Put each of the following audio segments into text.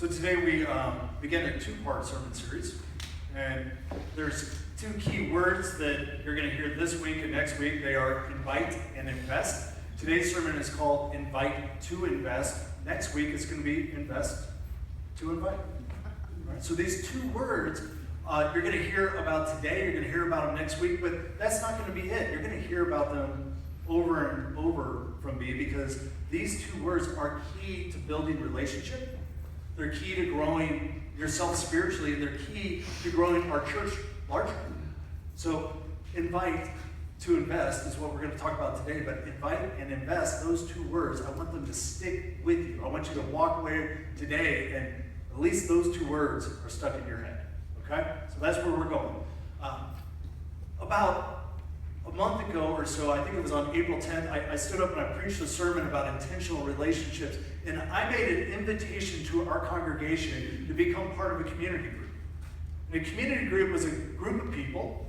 So today we begin a two-part sermon series, and there's two key words that you're going to hear this week and next week. They are invite and invest. Today's sermon is called Invite to Invest. Next week it's going to be Invest to Invite. All right, so these two words you're going to hear about today, you're going to hear about them next week, but that's not going to be it. You're going to hear about them over and over from me because these two words are key to building relationship. They're key to growing yourself spiritually, and they're key to growing our church larger. So invite to invest is what we're going to talk about today, but invite and invest, those two words, I want them to stick with you. I want you to walk away today and at least those two words are stuck in your head. Okay? So that's where we're going. About a month ago or so, I think it was on April 10th, I stood up and I preached a sermon about intentional relationships. And I made an invitation to our congregation to become part of a community group. And a community group was a group of people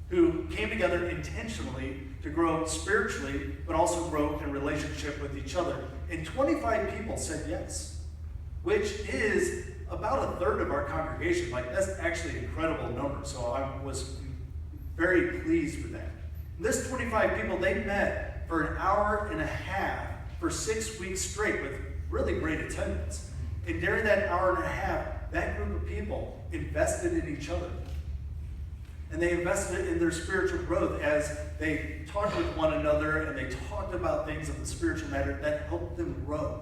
who came together intentionally to grow spiritually, but also grow in relationship with each other. And 25 people said yes, which is about a third of our congregation. Like, that's actually an incredible number. So I was very pleased with that. And this 25 people, they met for an hour and a half for 6 weeks straight with really great attendance. And during that hour and a half, that group of people invested in each other. And they invested in their spiritual growth as they talked with one another and they talked about things of the spiritual matter that helped them grow.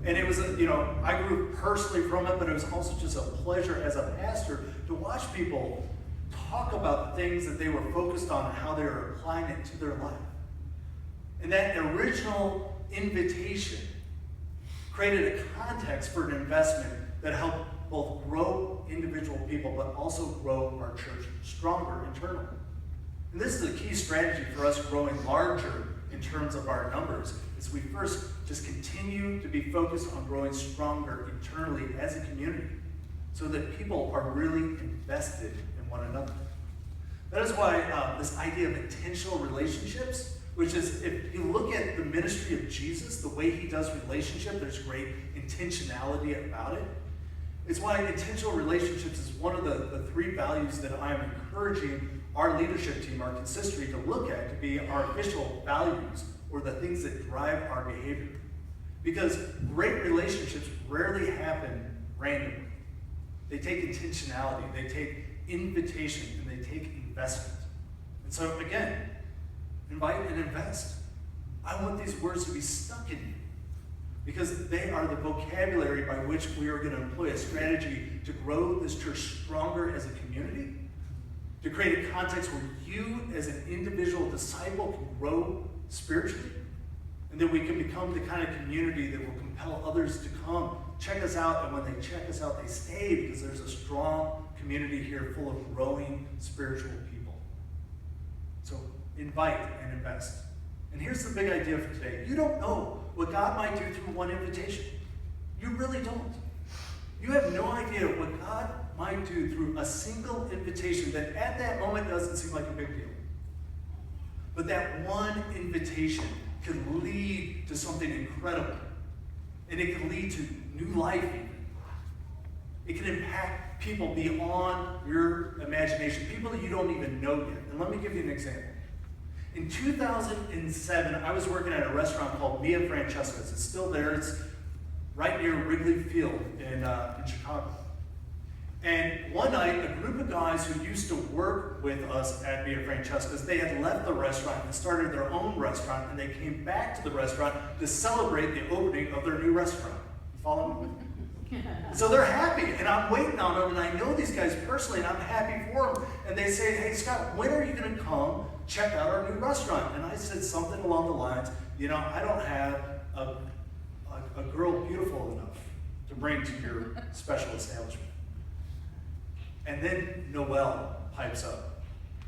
And it was, I grew personally from it, but it was also just a pleasure as a pastor to watch people talk about the things that they were focused on and how they were applying it to their life. And that original invitation created a context for an investment that helped both grow individual people, but also grow our church stronger internally. And this is a key strategy for us growing larger in terms of our numbers, is we first just continue to be focused on growing stronger internally as a community so that people are really invested in one another. That is why this idea of intentional relationships, which is, if you look at the ministry of Jesus, the way he does relationship, there's great intentionality about it. It's why intentional relationships is one of the three values that I'm encouraging our leadership team, our consistory, to look at to be our official values or the things that drive our behavior. Because great relationships rarely happen randomly. They take intentionality, they take invitation, and they take investment. And so again, invite and invest. I want these words to be stuck in you because they are the vocabulary by which we are going to employ a strategy to grow this church stronger as a community, to create a context where you as an individual disciple can grow spiritually, and that we can become the kind of community that will compel others to come, check us out, and when they check us out, they stay because there's a strong community here full of growing spiritual people. So invite and invest. And here's the big idea for today. You don't know what God might do through one invitation. You really don't. You have no idea what God might do through a single invitation that at that moment doesn't seem like a big deal. But that one invitation can lead to something incredible. And it can lead to new life even. It can impact people beyond your imagination, people that you don't even know yet. And let me give you an example. In 2007, I was working at a restaurant called Mia Francesca's. It's still there. It's right near Wrigley Field in Chicago. And one night, a group of guys who used to work with us at Mia Francesca's, they had left the restaurant and started their own restaurant, and they came back to the restaurant to celebrate the opening of their new restaurant. You follow me? So they're happy, and I'm waiting on them, and I know these guys personally, and I'm happy for them. And they say, "Hey, Scott, when are you going to come check out our new restaurant?" And I said something along the lines, I don't have a girl beautiful enough to bring to your special establishment. And then Noelle pipes up,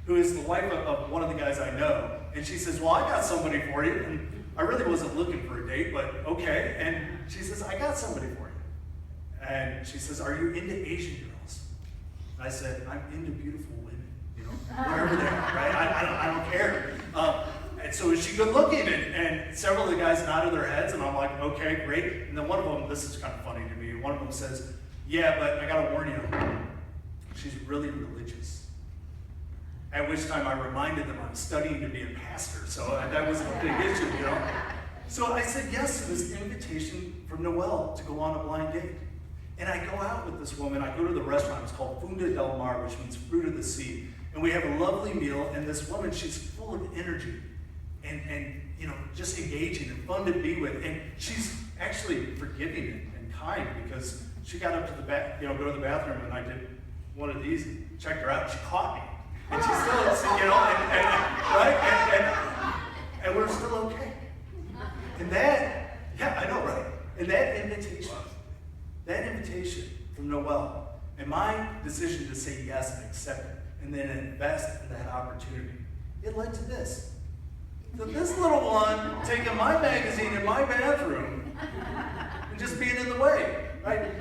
who is the wife of one of the guys I know, and she says, "Well, I got somebody for you." And I really wasn't looking for a date, but okay. And she says, "I got somebody for you." And she says, "Are you into Asian girls?" And I said, "I'm into beautiful women, wherever they are, right? I don't care." And so is she good looking? And several of the guys nodded their heads, and I'm like, okay, great. And then one of them, this is kind of funny to me, one of them says, yeah, but I gotta warn you, she's really religious. At which time I reminded them I'm studying to be a pastor, so that was a big issue, you know. So I said yes to this invitation from Noelle to go on a blind date. And I go out with this woman, I go to the restaurant, it's called Funda del Mar, which means fruit of the sea. And we have a lovely meal, and this woman, she's full of energy and you know, just engaging and fun to be with. And she's actually forgiving and kind, because she got up to the go to the bathroom, and I did one of these, checked her out, and she caught me. And she's still, you know, right? And we're still okay. And that, yeah, I know, right? And that invitation from Noelle, and my decision to say yes and accept it, and then invest in that opportunity, it led to this. So this little one taking my magazine in my bathroom and just being in the way, right?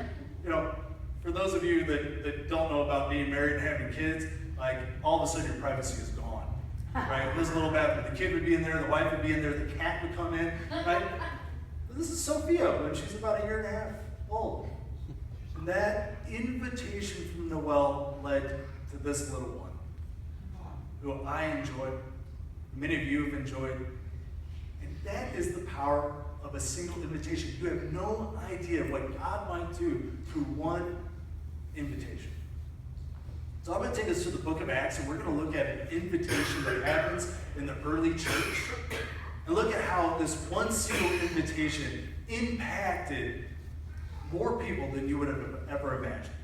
You know, for those of you that don't know about being married and having kids, like all of a sudden your privacy is gone, right? This little bathroom, the kid would be in there, the wife would be in there, the cat would come in, right? This is Sophia when she's about 1.5 years old. And that invitation from Noelle led to this little one, who I enjoyed, many of you have enjoyed. And that is the power of a single invitation. You have no idea what God might do through one invitation. So I'm going to take us to the book of Acts, and we're going to look at an invitation that happens in the early church, and look at how this one single invitation impacted more people than you would have ever imagined.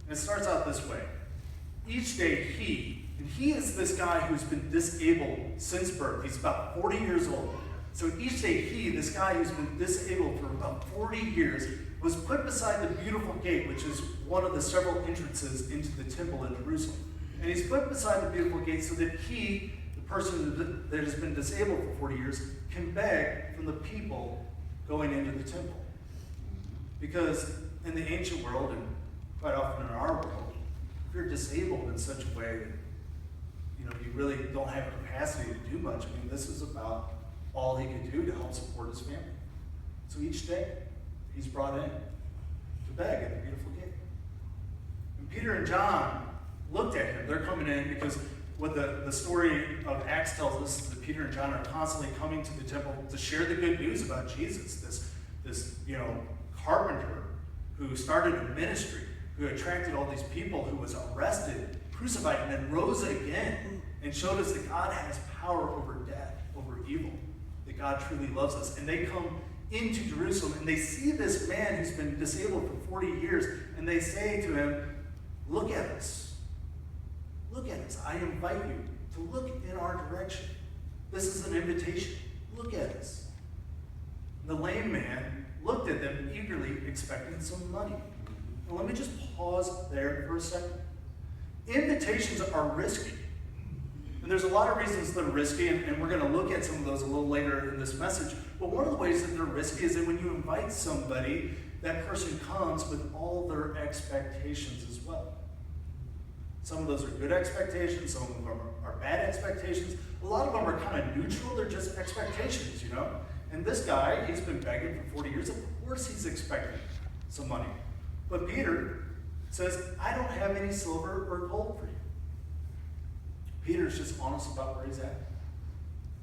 And it starts out this way. Each day he is this guy who's been disabled since birth. He's about 40 years old. So each day this guy who's been disabled for about 40 years, was put beside the beautiful gate, which is one of the several entrances into the temple in Jerusalem. And he's put beside the beautiful gate so that he, the person that has been disabled for 40 years, can beg from the people going into the temple. Because in the ancient world, and quite often in our world, if you're disabled in such a way that you really don't have capacity to do much, I mean, this is about all he could do to help support his family. So each day, he's brought in to beg at the beautiful gate. And Peter and John looked at him. They're coming in because what the story of Acts tells us is that Peter and John are constantly coming to the temple to share the good news about Jesus, this carpenter who started a ministry, who attracted all these people, who was arrested, crucified, and then rose again, and showed us that God has power over death, over evil, that God truly loves us. And they come into Jerusalem, and they see this man who's been disabled for 40 years, and they say to him, look at us. Look at us. I invite you to look in our direction. This is an invitation. Look at us. The lame man looked at them eagerly, expecting some money. Now let me just pause there for a second. Invitations are risky. And there's a lot of reasons they're risky, and we're going to look at some of those a little later in this message. But one of the ways that they're risky is that when you invite somebody, that person comes with all their expectations as well. Some of those are good expectations, some of them are bad expectations. A lot of them are kind of neutral, they're just expectations, And this guy, he's been begging for 40 years. Of course he's expecting some money. But Peter says, I don't have any silver or gold for you. Peter's just honest about where he's at.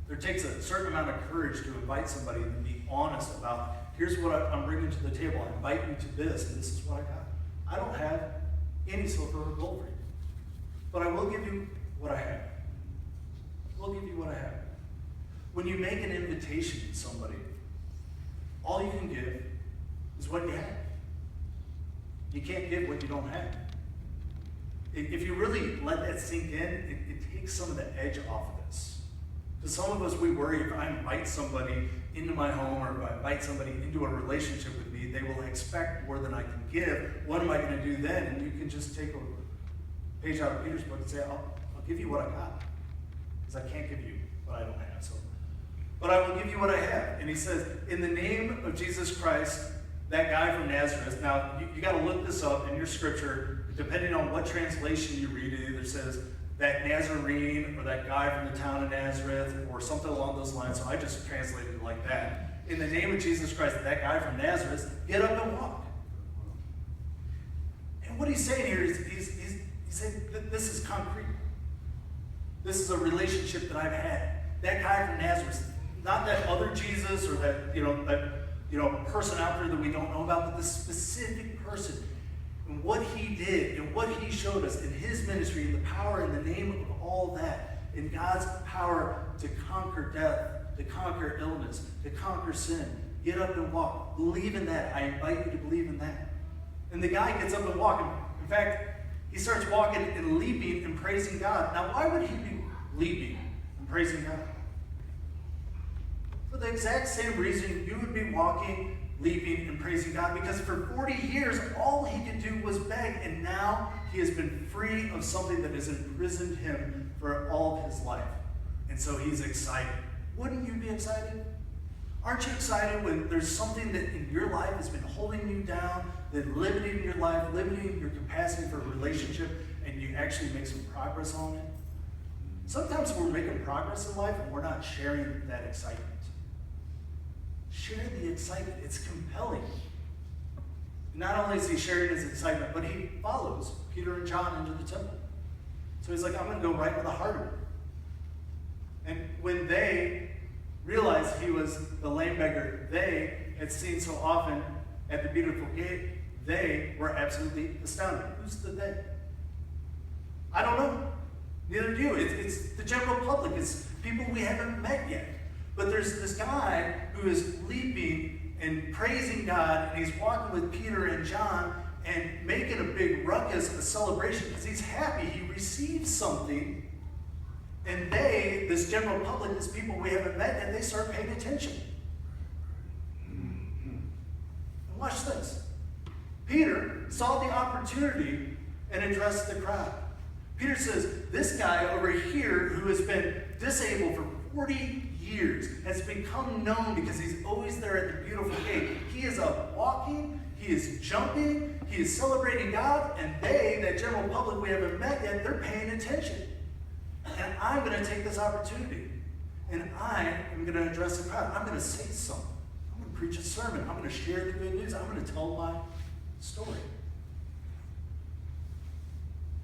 There takes a certain amount of courage to invite somebody and be honest about, here's what I'm bringing to the table. I invite you to this, and this is what I got. I don't have any silver or gold for you. But I will give you what I have. We'll give you what I have. When you make an invitation to somebody, all you can give is what you have. You can't give what you don't have. If you really let that sink in, it takes some of the edge off of this. Because some of us, we worry if I invite somebody into my home or if I invite somebody into a relationship with me, they will expect more than I can give. What am I going to do then? And you can just take a page out of Peter's book and say, I'll give you what I got. Because I can't give you what I don't have. But I will give you what I have. And he says, in the name of Jesus Christ, that guy from Nazareth. Now, you got to look this up in your scripture. Depending on what translation you read, it either says that Nazarene or that guy from the town of Nazareth or something along those lines. So I just translated it like that. In the name of Jesus Christ, that guy from Nazareth, get up and walk. And what he's saying here is he's saying that this is concrete. This is a relationship that I've had. That guy from Nazareth, not that other Jesus or that person out there that we don't know about, but this specific person and what he did and what he showed us in his ministry and the power in the name of all that, in God's power to conquer death, to conquer illness, to conquer sin. Get up and walk. Believe in that. I invite you to believe in that. And the guy gets up and walking. In fact, he starts walking and leaping and praising God. Now, why would he be leaping and praising God? For the exact same reason you would be walking, leaping, and praising God, because for 40 years, all he could do was beg, and now he has been free of something that has imprisoned him for all of his life. And so he's excited. Wouldn't you be excited? Aren't you excited when there's something that in your life has been holding you down, that limiting your life, limiting your capacity for a relationship, and you actually make some progress on it? Sometimes we're making progress in life and we're not sharing that excitement. Share the excitement. It's compelling. Not only is he sharing his excitement, but he follows Peter and John into the temple. So he's like, I'm going to go right to the heart of it. And when they realized he was the lame beggar they had seen so often at the beautiful gate, they were absolutely astounded. Who's the they? I don't know. Neither do you. It's the general public. It's people we haven't met yet. But there's this guy who is leaping and praising God, and he's walking with Peter and John and making a big ruckus, a celebration, because he's happy he received something. And they, this general public, this people we haven't met, and they start paying attention. And watch this. Peter saw the opportunity and addressed the crowd. Peter says, this guy over here who has been disabled for 40 years has become known because he's always there at the beautiful gate. He is up walking, he is jumping, he is celebrating God, and they, that general public we haven't met yet, they're paying attention. And I'm going to take this opportunity, and I am going to address the crowd. I'm going to say something. I'm going to preach a sermon. I'm going to share the good news. I'm going to tell my story.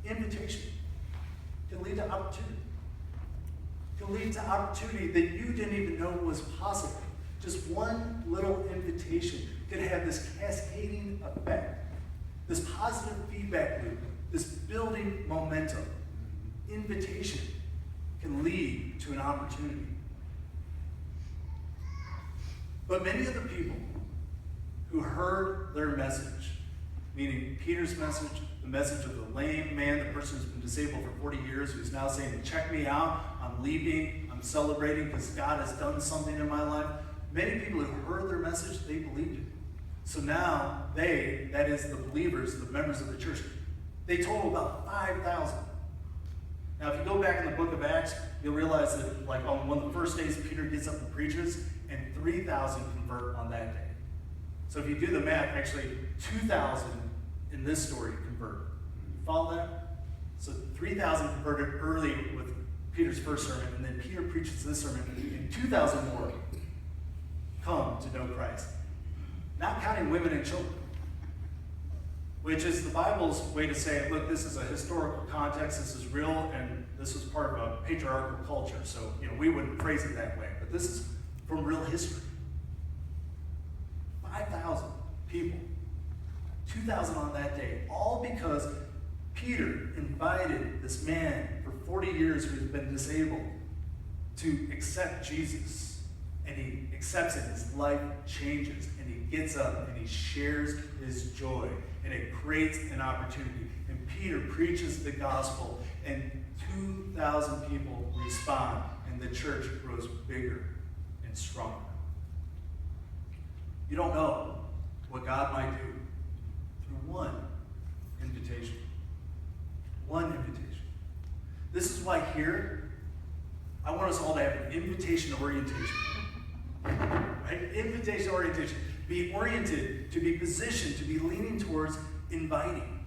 Invitation can lead to opportunity. Can lead to opportunity that you didn't even know was possible. Just one little invitation can have this cascading effect, this positive feedback loop, this building momentum. Invitation can lead to an opportunity. But many of the people who heard their message, meaning Peter's message, the message of the lame man, the person who's been disabled for 40 years, who's now saying, check me out, I'm leaping, I'm celebrating because God has done something in my life. Many people who heard their message, they believed it. So now they, that is the believers, the members of the church, they total about 5,000. Now, if you go back in the book of Acts, you'll realize that, like, on one of the first days, Peter gets up and preaches, and 3,000 convert on that day. So if you do the math, actually, 2,000 in this story convert. Follow that? So 3,000 converted early with Peter's first sermon, and then Peter preaches this sermon, and 2,000 more come to know Christ. Not counting women and children, which is the Bible's way to say, look, this is a historical context, this is real, and this was part of a patriarchal culture. So, we wouldn't phrase it that way, but this is from real history. 5,000 people, 2,000 on that day, all because Peter invited this man for 40 years who's been disabled to accept Jesus. And he accepts it, his life changes, and he gets up and he shares his joy. And it creates an opportunity. And Peter preaches the gospel, and 2,000 people respond, and the church grows bigger and stronger. You don't know what God might do through one invitation. One invitation. This is why here, I want us all to have an invitation orientation. Right? Invitation orientation. Be oriented, to be positioned, to be leaning towards inviting.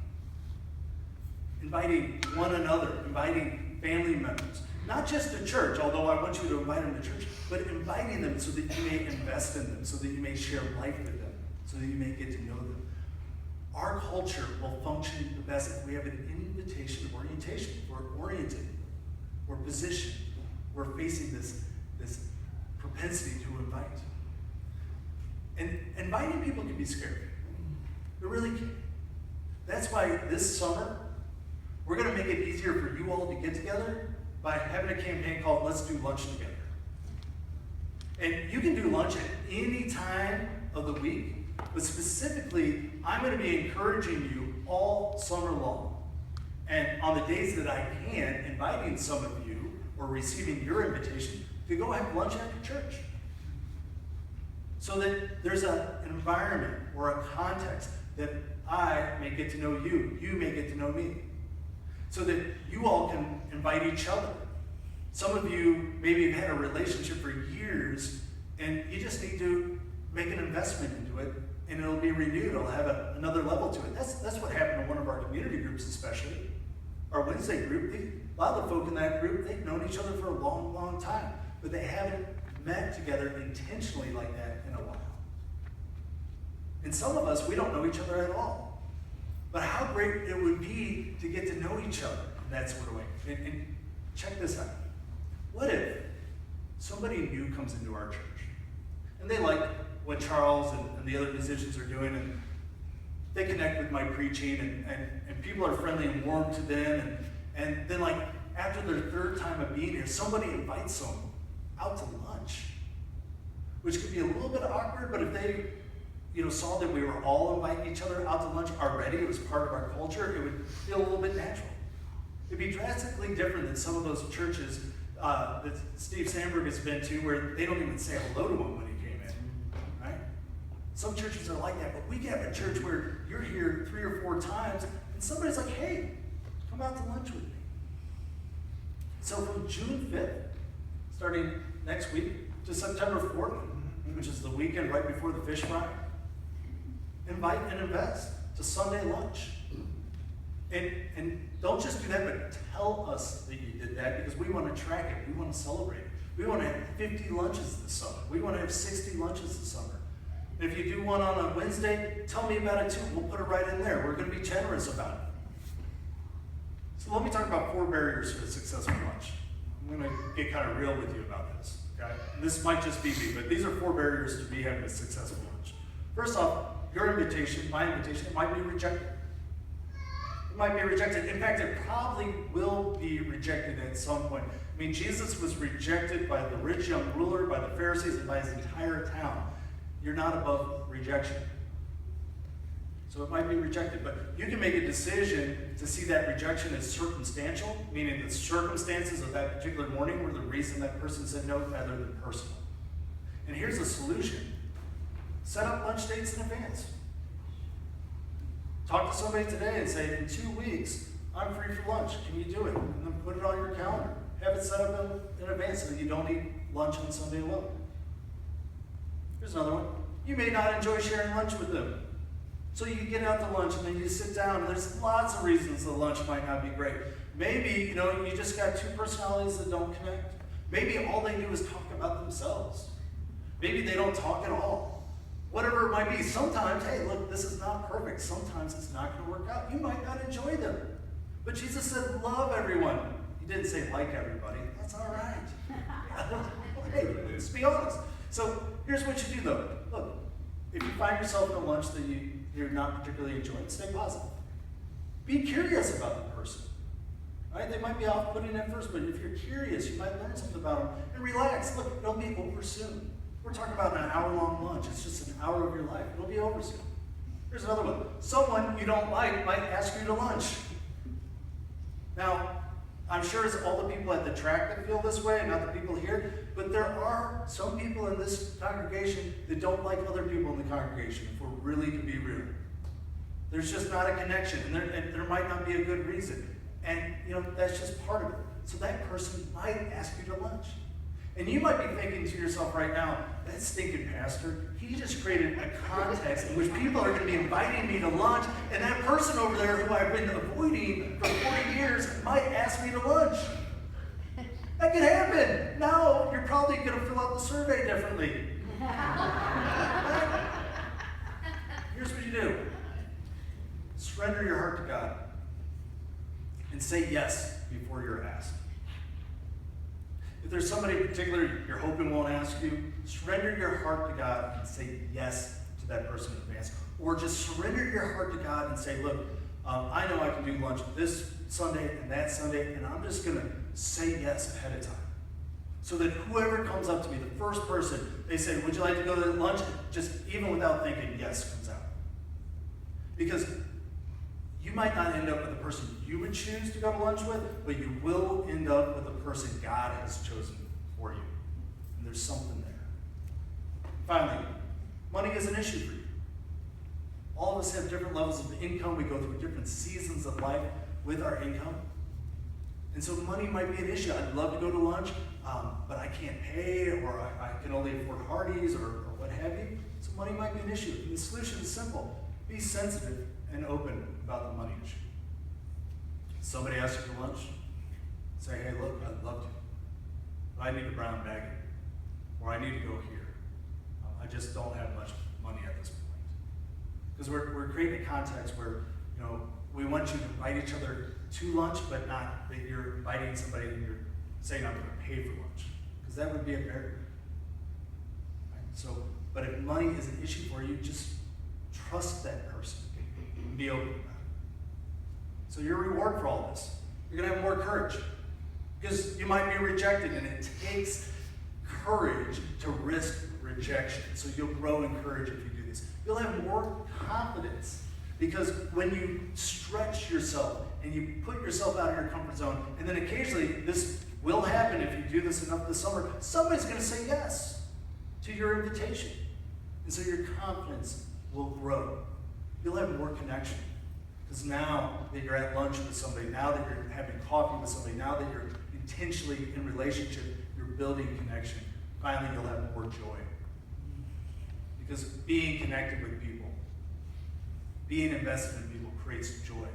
Inviting one another, inviting family members. Not just to church, although I want you to invite them to church, but inviting them so that you may invest in them, so that you may share life with them, so that you may get to know them. Our culture will function the best if we have an invitation of orientation. We're oriented, we're positioned, we're facing this propensity to invite. And inviting people can be scary. It really can. That's why this summer, we're going to make it easier for you all to get together by having a campaign called Let's Do Lunch Together. And you can do lunch at any time of the week, but specifically, I'm going to be encouraging you all summer long. And on the days that I can, inviting some of you, or receiving your invitation, to go have lunch after church. So that there's an environment or a context that I may get to know you, you may get to know me. So that you all can invite each other. Some of you maybe have had a relationship for years, and you just need to make an investment into it, and it'll be renewed. It'll have another level to it. That's what happened in one of our community groups, especially. Our Wednesday group, a lot of the folk in that group, they've known each other for a long, long time, but they haven't met together intentionally like that in a while. And some of us, we don't know each other at all. But how great it would be to get to know each other in that sort of way. And check this out. What if somebody new comes into our church, and they like what Charles and the other musicians are doing, and they connect with my preaching, and people are friendly and warm to them, and then like after their third time of being here, somebody invites them out to lunch, which could be a little bit awkward, but if they saw that we were all inviting each other out to lunch already, it was part of our culture, it would feel a little bit natural. It'd be drastically different than some of those churches that Steve Sandberg has been to, where they don't even say hello to him when he came in, right? Some churches are like that, but we can have a church where you're here 3 or 4 times, and somebody's like, hey, come out to lunch with me. So from June 5th, starting next week, to September 4th, which is the weekend right before the fish fry, invite and invest to Sunday lunch. And don't just do that, but tell us that you did that, because we want to track it. We want to celebrate it. We want to have 50 lunches this summer. We want to have 60 lunches this summer. And if you do one on a Wednesday, tell me about it too. We'll put it right in there. We're going to be generous about it. So let me talk about 4 barriers to a successful lunch. I'm going to get kind of real with you about this. Okay? This might just be me, but these are 4 barriers to me having a successful lunch. First off, your invitation, my invitation, it might be rejected. It might be rejected. In fact, it probably will be rejected at some point. I mean, Jesus was rejected by the rich young ruler, by the Pharisees, and by his entire town. You're not above rejection. So it might be rejected, but you can make a decision to see that rejection as circumstantial, meaning the circumstances of that particular morning were the reason that person said no, rather than personal. And here's a solution. Set up lunch dates in advance. Talk to somebody today and say, in 2 weeks, I'm free for lunch. Can you do it? And then put it on your calendar. Have it set up in advance so that you don't eat lunch on Sunday alone. Here's another one. You may not enjoy sharing lunch with them. So you get out to lunch and then you sit down, and there's lots of reasons the lunch might not be great. Maybe, you just got 2 personalities that don't connect. Maybe all they do is talk about themselves. Maybe they don't talk at all. Whatever it might be, sometimes, hey, look, this is not perfect. Sometimes it's not going to work out. You might not enjoy them. But Jesus said, love everyone. He didn't say like everybody. That's all right. Hey, let's be honest. So here's what you do, though. Look, if you find yourself in a lunch that you're not particularly enjoying, stay positive. Be curious about the person. Right? They might be off-putting at first, but if you're curious, you might learn something about them. And relax. Look, it'll be over soon. We're talking about an hour-long lunch. It's just an hour of your life. It'll be over soon. Here's another one. Someone you don't like might ask you to lunch. Now, I'm sure it's all the people at the track that feel this way, not the people here, but there are some people in this congregation that don't like other people in the congregation, if we're really to be real. There's just not a connection, and there might not be a good reason. And, that's just part of it. So that person might ask you to lunch. And you might be thinking to yourself right now, that stinking pastor, he just created a context in which people are going to be inviting me to lunch, and that person over there who I've been avoiding for 40 years might ask me to lunch. That can happen. Now you're probably going to fill out the survey differently. Here's what you do. Surrender your heart to God and say yes before you're asked. If there's somebody in particular you're hoping won't ask you, surrender your heart to God and say yes to that person in advance. Or just surrender your heart to God and say, look, I know I can do lunch this Sunday and that Sunday, and I'm just going to say yes ahead of time. So that whoever comes up to me, the first person, they say, would you like to go to lunch? Just even without thinking, yes comes out. Because you might not end up with the person you would choose to go to lunch with, but you will end up with the person God has chosen for you. And there's something there. Finally, money is an issue for you. All of us have different levels of income. We go through different seasons of life with our income. And so money might be an issue. I'd love to go to lunch, but I can't pay, or I can only afford Hardee's, or what have you. So money might be an issue. And the solution is simple. Be sensitive and open about the money issue. Somebody asks you for lunch, say, hey, look, I'd love to, but I need a brown bag, or I need to go here. I just don't have much money at this point. Because we're creating a context where, we want you to invite each other to lunch, but not that you're inviting somebody and you're saying, I'm going to pay for lunch. Because that would be a barrier. Right? So, but if money is an issue for you, just trust that person and be open about it. So your reward for all this, you're going to have more courage. Because you might be rejected, and it takes courage to risk rejection. So you'll grow in courage if you do this. You'll have more confidence. Because when you stretch yourself and you put yourself out of your comfort zone, and then occasionally this will happen if you do this enough this summer, somebody's going to say yes to your invitation. And so your confidence will grow. You'll have more connection. Because now that you're at lunch with somebody, now that you're having coffee with somebody, now that you're intentionally in relationship, you're building connection. Finally, you'll have more joy. Because being connected with people, being invested in people creates joy.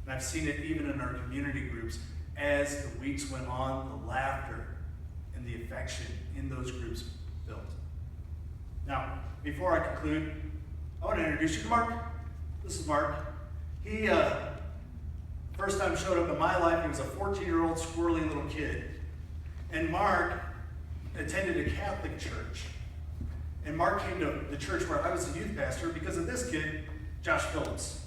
And I've seen it even in our community groups. As the weeks went on, the laughter and the affection in those groups built. Now, before I conclude, I want to introduce you to Mark. This is Mark. He, first time showed up in my life, he was a 14-year-old squirrely little kid. And Mark attended a Catholic church. And Mark came to the church where I was the youth pastor because of this kid, Josh Phillips.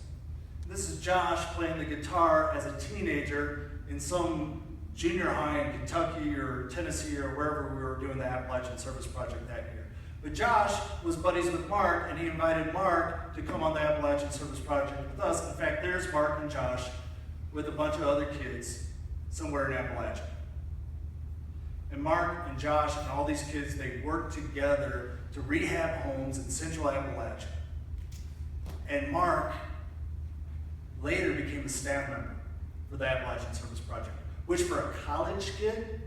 This is Josh playing the guitar as a teenager in some junior high in Kentucky or Tennessee or wherever we were doing the Appalachian Service Project that year. But Josh was buddies with Mark, and he invited Mark to come on the Appalachian Service Project with us. In fact, there's Mark and Josh with a bunch of other kids somewhere in Appalachia. And Mark and Josh and all these kids, they worked together to rehab homes in central Appalachia. And Mark later became a staff member for the Appalachian Service Project, which for a college kid,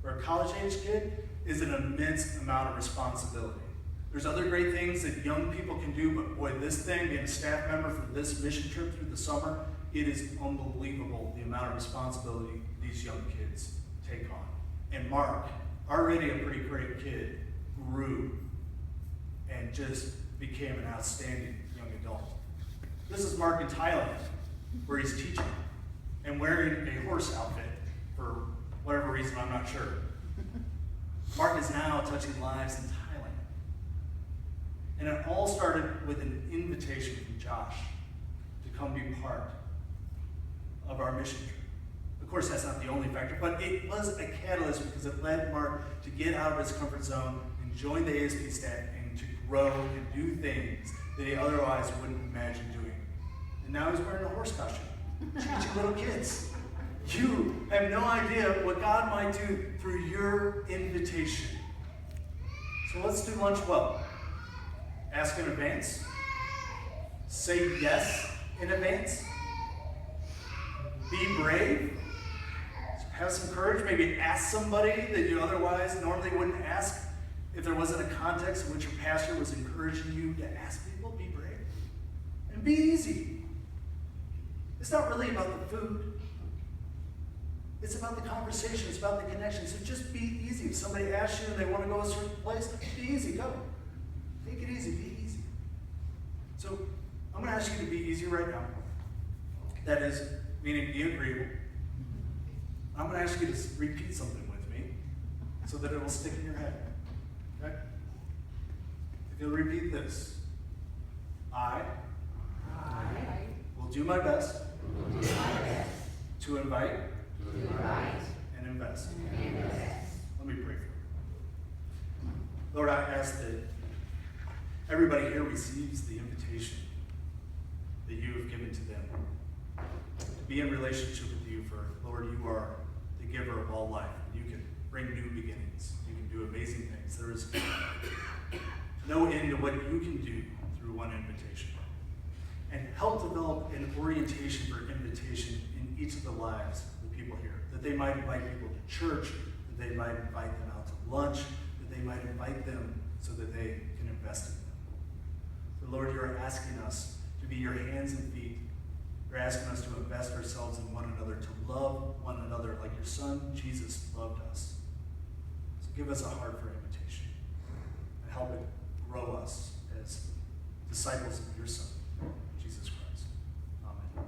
or a college-age kid, is an immense amount of responsibility. There's other great things that young people can do, but boy, this thing, being a staff member for this mission trip through the summer, it is unbelievable the amount of responsibility these young kids take on. And Mark, already a pretty great kid, grew and just became an outstanding young adult. This is Mark in Thailand, where he's teaching and wearing a horse outfit for whatever reason, I'm not sure. Mark is now touching lives in Thailand. And it all started with an invitation from Josh to come be part of our mission trip. Of course, that's not the only factor, but it was a catalyst because it led Mark to get out of his comfort zone and join the ASP staff and to grow and do things that he otherwise wouldn't imagine doing. And now he's wearing a horse costume, teaching little kids. You have no idea what God might do through your invitation. So let's do lunch well. Ask in advance. Say yes in advance. Be brave. Have some courage. Maybe ask somebody that you otherwise normally wouldn't ask if there wasn't a context in which your pastor was encouraging you to ask people. Be brave. And be easy. It's not really about the food. It's about the conversation. It's about the connection. So just be easy. If somebody asks you and they want to go a certain place, be easy. Go. Take it easy. Be easy. So I'm going to ask you to be easy right now. That is, meaning be agreeable. I'm going to ask you to repeat something with me so that it will stick in your head. Okay? If you'll repeat this. I will do my best to invite and invest. Let me pray for you. Lord, I ask that everybody here receives the invitation that you have given to them to be in relationship with you. For Lord, you are the giver of all life. You can bring new beginnings. You can do amazing things. There is no end to what you can do through one invitation. And help develop an orientation for invitation in each of the lives of the people here. That they might invite people to church, that they might invite them out to lunch, that they might invite them so that they can invest in them. For Lord, you are asking us to be your hands and feet. You're asking us to invest ourselves in one another, to love one another like your Son, Jesus, loved us. So give us a heart for invitation and help it grow us as disciples of your Son.